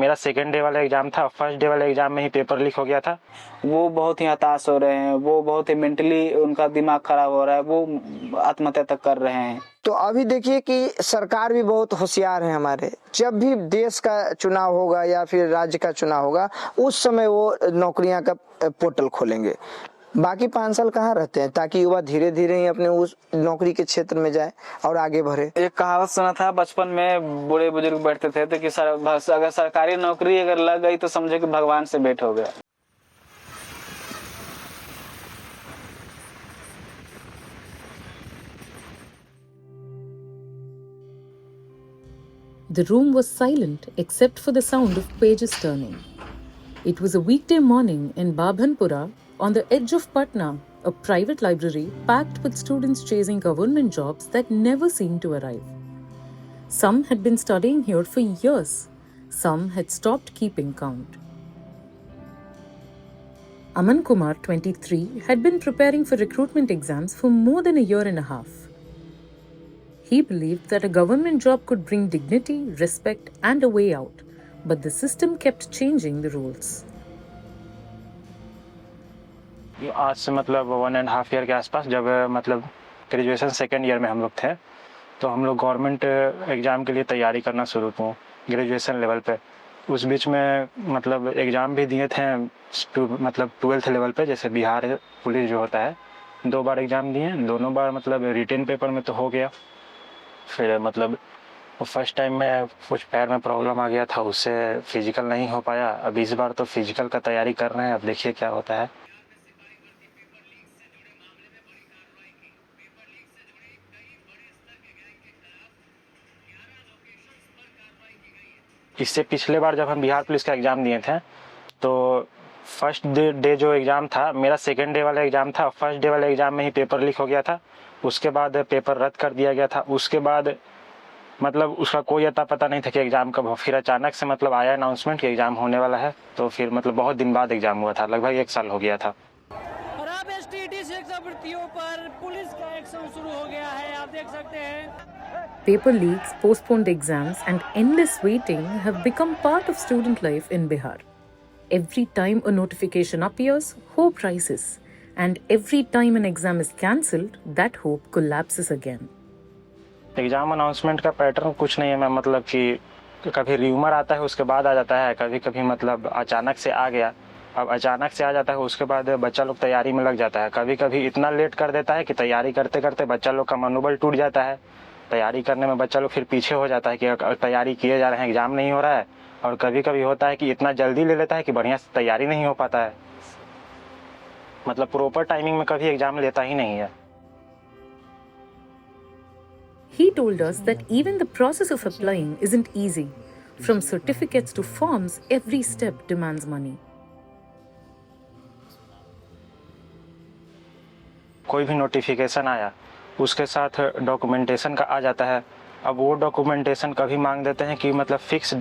मेरा second day वाला exam था, फर्स्ट डे वाले एग्ज़ाम में ही पेपर लीक हो गया था। वो बहुत ही हताश हो रहे हैं, वो बहुत ही मेंटली उनका दिमाग खराब हो रहा है, वो आत्महत्या तक कर रहे हैं। तो अभी देखिए कि सरकार भी बहुत होशियार है हमारे, जब भी देश का चुनाव होगा या फिर राज्य का चुनाव होगा उस समय वो नौकरियां का पोर्टल खोलेंगे। बाकी 5 साल कहाँ रहते हैं, ताकि युवा धीरे धीरे ही अपने उस नौकरी के क्षेत्र में जाए और आगे बढ़े। एक कहावत सुना था बचपन में, बूढ़े बुजुर्ग बैठते थे तो कि अगर सरकारी नौकरी अगर लग गई तो समझो कि भगवान से भेंट हो गया। The room was silent except for the sound of pages turning. It was a weekday morning in Babhanpura, on the edge of Patna, a private library packed with students chasing government jobs that never seemed to arrive. Some had been studying here for years. Some had stopped keeping count. Aman Kumar, 23, had been preparing for recruitment exams for more than a year and a half. He believed that a government job could bring dignity, respect, and a way out, but the system kept changing the rules. आज से मतलब 1.5 year के आसपास, जब मतलब graduation second year में हम लोग थे, तो हम लोग गवर्नमेंट एग्ज़ाम के लिए तैयारी करना शुरू किए ग्रेजुएशन लेवल पे। उस बीच में मतलब एग्ज़ाम भी दिए थे मतलब 12th लेवल पे, जैसे बिहार पुलिस जो होता है, 2 बार एग्ज़ाम दिए, दोनों बार मतलब रिटन पेपर में तो हो गया। फिर मतलब फर्स्ट टाइम में कुछ पैर में प्रॉब्लम आ गया था, उससे फिजिकल नहीं हो पाया। अब इस बार तो फिजिकल का तैयारी कर रहे हैं, अब देखिए क्या होता है। इससे पिछले बार जब हम बिहार पुलिस का एग्ज़ाम दिए थे तो फर्स्ट डे जो एग्ज़ाम था, मेरा सेकंड डे वाला एग्ज़ाम था, फर्स्ट डे वाले एग्ज़ाम में ही पेपर लीक हो गया था। उसके बाद पेपर रद्द कर दिया गया था। उसके बाद मतलब उसका कोई अता पता नहीं था कि एग्ज़ाम कब हो। फिर अचानक से मतलब आया अनाउंसमेंट कि एग्ज़ाम होने वाला है, तो फिर मतलब बहुत दिन बाद एग्ज़ाम हुआ था, लगभग 1 साल हो गया था। और अब एसटीईटी शिक्षावृत्तियों पर पुलिस का एक्शन शुरू हो गया है, आप देख सकते हैं। Paper leaks, postponed exams, and endless waiting have become part of student life in Bihar. Every time a notification appears, hope rises. And every time an exam is cancelled, that hope collapses again. Exam announcement का pattern कुछ नहीं है ma'am, मतलब कि कभी rumour आता है उसके बाद आ जाता है, कभी कभी मतलब अचानक से आ गया। अब अचानक से आ जाता है, उसके बाद बच्चा लोग तैयारी में लग जाता है। कभी कभी इतना लेट कर देता है कि तैयारी करते करते बच्चा लोग का मनोबल टूट जाता है। तैयारी करने में बच्चा लोग फिर पीछे हो जाता है कि तैयारी किए जा रहे हैं, एग्ज़ाम नहीं हो रहा है। और कभी कभी होता है कि इतना जल्दी ले लेता है कि बढ़िया से तैयारी नहीं हो पाता है, मतलब प्रॉपर टाइमिंग में कभी एग्ज़ाम लेता ही नहीं है। He told us that even the process of applying isn't easy. From certificates to forms, every step demands money. कोई भी नोटिफिकेशन आया उसके साथ डॉक्यूमेंटेशन का आ जाता है। अब वो डॉक्यूमेंटेशन कभी मांग देते हैं कि मतलब फिक्स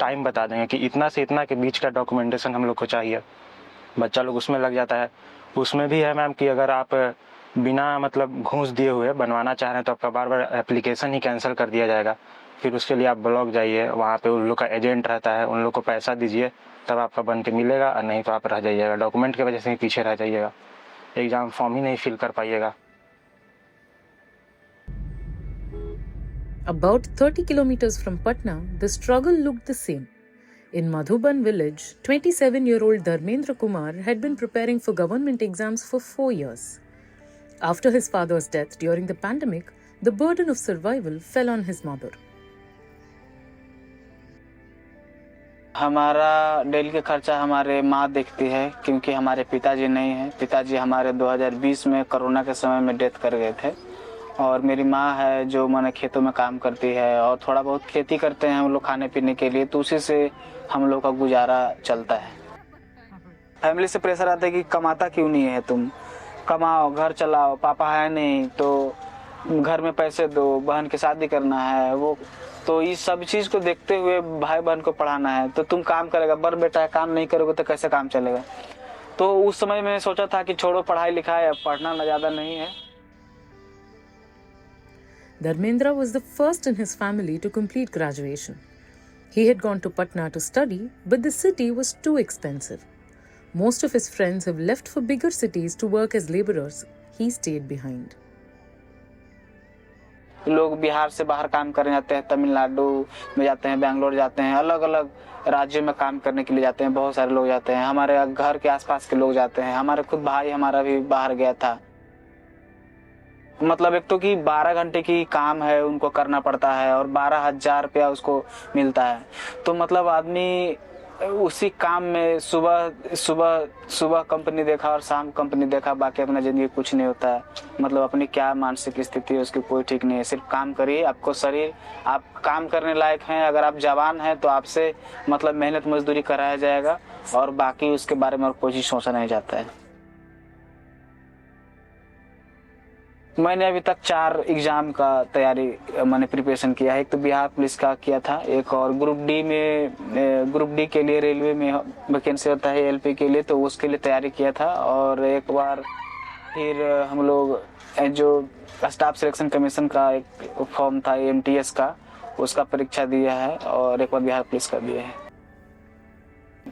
टाइम बता देंगे कि इतना से इतना के बीच का डॉक्यूमेंटेशन हम लोग को चाहिए। बच्चा लोग उसमें लग जाता है। उसमें भी है मैम कि अगर आप बिना मतलब घूस दिए हुए बनवाना चाह रहे हैं तो आपका बार बार एप्लीकेशन ही कैंसिल कर दिया जाएगा। फिर उसके लिए आप ब्लॉक जाइए, वहाँ पे उन लोग का एजेंट रहता है, उन लोग को पैसा दीजिए तब आपका बन के मिलेगा, और नहीं तो आप रह जाइएगा, डॉक्यूमेंट की वजह से ही पीछे रह जाइएगा, एग्ज़ाम फॉर्म ही नहीं फिल कर पाइएगा। About 30 kilometers from Patna, the struggle looked the same. In Madhuban village, 27-year-old Dharmendra Kumar had been preparing for government exams for 4 years. After his father's death during the pandemic, the burden of survival fell on his mother. हमारा daily का खर्चा हमारे माँ देखती है, क्योंकि हमारे पिताजी नहीं हैं। पिताजी हमारे 2020 में कोरोना के समय में डेथ कर गए थे। और मेरी माँ है जो मैंने खेतों में काम करती है, और थोड़ा बहुत खेती करते हैं हम लोग खाने पीने के लिए, तो उसी से हम लोग का गुजारा चलता है। फैमिली से प्रेशर आता है कि कमाता क्यों नहीं है, तुम कमाओ, घर चलाओ, पापा है नहीं तो घर में पैसे दो, बहन की शादी करना है, वो तो इस सब चीज़ को देखते हुए भाई बहन को पढ़ाना है, तो तुम काम करेगा, बड़ बेटा है, काम नहीं करोगे तो कैसे काम चलेगा। तो उस समय मैंने सोचा था कि छोड़ो पढ़ाई लिखाई, अब पढ़ना ना ज़्यादा नहीं है। Dharmendra was the first in his family to complete graduation. He had gone to Patna to study, but the city was too expensive. Most of his friends have left for bigger cities to work as laborers. He stayed behind. लोग बिहार से बाहर काम करने जाते हैं, तमिलनाडु में जाते हैं, बेंगलोर जाते हैं, अलग अलग राज्यों में काम करने के लिए जाते हैं। बहुत सारे लोग जाते हैं, हमारे घर के आसपास के लोग जाते हैं। हमारे खुद भाई हमारा भी बाहर गया था। मतलब एक तो कि 12 घंटे की काम है उनको करना पड़ता है और 12,000 रुपया उसको मिलता है। तो मतलब आदमी उसी काम में सुबह कंपनी देखा और शाम कंपनी देखा, बाकी अपना जिंदगी कुछ नहीं होता है। मतलब अपनी क्या मानसिक स्थिति है उसकी कोई ठीक नहीं है। सिर्फ काम करिए, आपको शरीर आप काम करने लायक हैं। अगर आप जवान हैं तो आपसे मतलब मेहनत मजदूरी कराया जाएगा और बाकी उसके बारे में और कोई चीज सोचा नहीं जाता है। मैंने अभी तक 4 एग्जाम का तैयारी मैंने प्रिपरेशन किया है। एक तो बिहार पुलिस का किया था, एक और ग्रुप डी के लिए रेलवे में वैकेंसी होता है एलपी के लिए, तो उसके लिए तैयारी किया था। और एक बार फिर हम लोग जो स्टाफ सिलेक्शन कमीशन का एक फॉर्म था एमटीएस का, उसका परीक्षा दिया है और एक बार बिहार पुलिस का दिया है।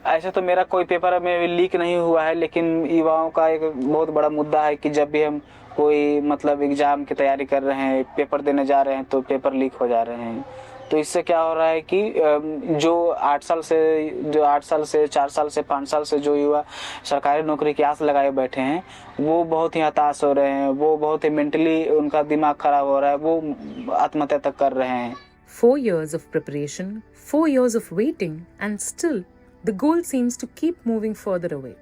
ऐसे तो मेरा कोई पेपर में लीक नहीं हुआ है, लेकिन युवाओं का एक बहुत बड़ा मुद्दा है कि जब भी हम कोई मतलब एग्जाम की तैयारी कर रहे हैं, पेपर देने जा रहे हैं तो पेपर लीक हो जा रहे हैं। तो इससे क्या हो रहा है कि जो 4 साल से 5 साल से जो युवा सरकारी नौकरी की आस लगाए बैठे हैं, वो बहुत ही हताश हो रहे हैं, वो बहुत ही मेंटली उनका दिमाग खराब हो रहा है, वो आत्महत्या तक कर रहे हैं। 4 years of preparation, 4 years of waiting, and still the goal seems to keep moving further away.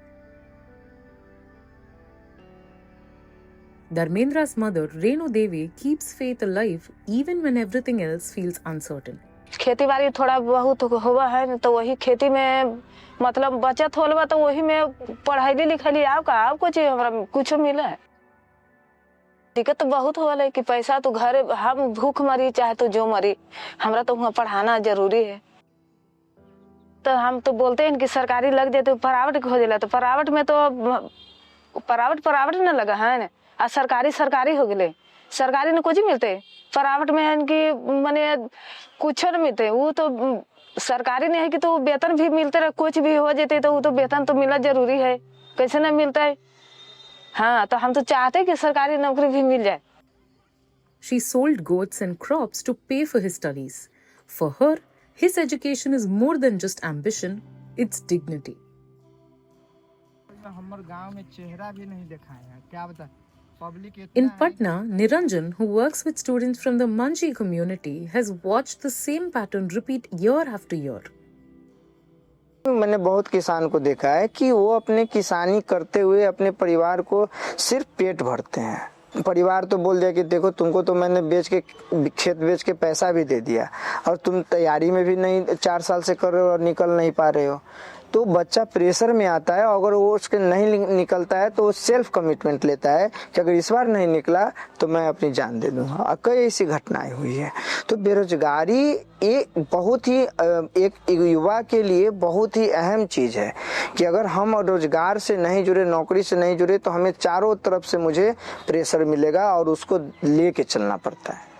Dharmendra's mother, Renu Devi, keeps faith alive even when everything else feels uncertain. खेती बाड़ी थोड़ा बहुत हुआ है तो वही खेती में मतलब बचत होलवा तो वही में पढ़ाई लिखाई आप कुछ हमरा कुछ मिला है। दिक्कत तो बहुत हो है कि पैसा तो घर हम भूख मरी चाहे तो जो मरी, हमरा तो वहाँ पढ़ाना जरूरी है। तो हम तो बोलते हैं कि सरकारी लग जाए तो प्राइवेट हो जाए, तो प्राइवेट में तो प्राइवेट न लगा है ना, आ सरकारी हो गए। सरकारी ने कुछ मिलते, प्राइवेट में है कि माने कुछ न मिलते। वो तो सरकारी नहीं है कि तो वेतन भी मिलते रहे, कुछ भी हो जाते तो वो तो वेतन तो मिलना जरूरी है, कैसे ना मिलता है। हाँ, तो हम तो चाहते हैं कि सरकारी नौकरी भी मिल जाए। She sold goats and crops to pay for his studies. For her, his education is more than just ambition, it's dignity. हमारे गांव में चेहरा भी नहीं दिखाया, क्या बता। In Patna, Niranjan, who works with students from the Manji community, has watched the same pattern repeat year after year. मैंने बहुत किसान को देखा है कि वो अपने किसानी करते हुए अपने परिवार को सिर्फ पेट भरते हैं। परिवार तो बोल दिया कि देखो तुमको तो मैंने खेत बेच के पैसा भी दे दिया और तुम तैयारी में भी नहीं 4 साल से कर रहे हो और निकल नहीं पा रहे हो। तो बच्चा प्रेशर में आता है, अगर वो उसके नहीं निकलता है तो वो सेल्फ कमिटमेंट लेता है कि अगर इस बार नहीं निकला तो मैं अपनी जान दे दूंगा। कई ऐसी घटनाएं हुई है। तो बेरोजगारी एक बहुत ही एक युवा के लिए बहुत ही अहम चीज है कि अगर हम रोजगार से नहीं जुड़े, नौकरी से नहीं जुड़े, तो हमें चारों तरफ से मुझे प्रेशर मिलेगा और उसको लेके चलना पड़ता है।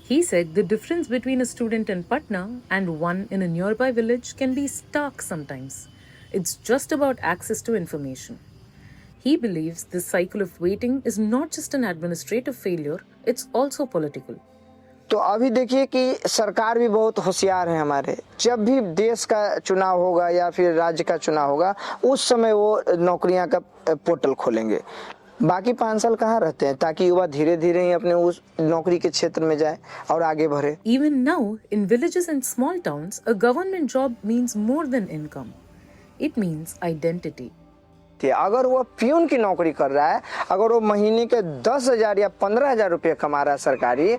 He said the difference between a student in Patna and one in a nearby village can be stark sometimes. It's just about access to information. He believes this cycle of waiting is not just an administrative failure, it's also political. तो अभी देखिए कि सरकार भी बहुत होशियार है हमारे। जब भी देश का चुनाव होगा या फिर राज्य का चुनाव होगा, उस समय वो नौकरियां का पोर्टल खोलेंगे। बाकी 5 साल कहाँ रहते हैं, ताकि युवा धीरे धीरे ही अपने उस नौकरी के क्षेत्र में जाए और आगे बढ़े। Even now, in villages and small towns, a government job means more than income. It means identity. अगर वो प्यून की नौकरी कर रहा है, अगर वो महीने के 10,000 या 15,000 रुपये कमा रहा है सरकारी,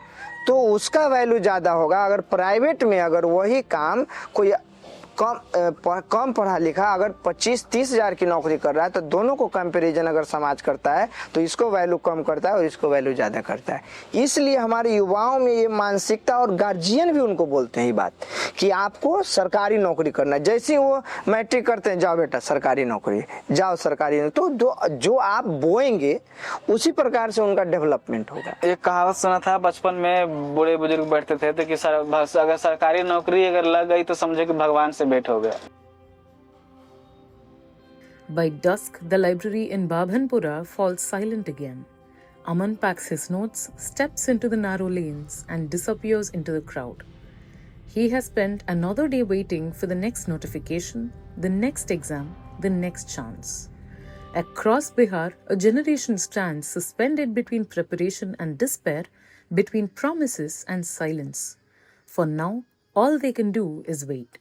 तो उसका वैल्यू ज्यादा होगा। अगर प्राइवेट में अगर वही काम कोई कम पढ़ा लिखा अगर 25-30 हजार की नौकरी कर रहा है तो दोनों को कंपैरिजन अगर समाज करता है तो इसको वैल्यू कम करता है और इसको वैल्यू ज़्यादा करता है। इसलिए हमारे युवाओं में ये मानसिकता, और गार्जियन भी उनको बोलते हैं ये बात कि आपको सरकारी नौकरी करना है। जैसे ही वो मैट्रिक करते हैं, जाओ बेटा सरकारी नौकरी, जाओ सरकारी नौकरी, तो जो आप बोएंगे उसी प्रकार से उनका डेवलपमेंट होगा। एक कहावत सुना था बचपन में, बूढ़े बुजुर्ग बैठते थे तो कि अगर सरकारी नौकरी अगर लग गई तो समझो कि भगवान से भेंट हो गया। By dusk, the library in Babhanpura falls silent again. Aman packs his notes, steps into the narrow lanes, and disappears into the crowd. He has spent another day waiting for the next notification, the next exam, the next chance. Across Bihar, a generation stands suspended between preparation and despair, between promises and silence. For now, all they can do is wait.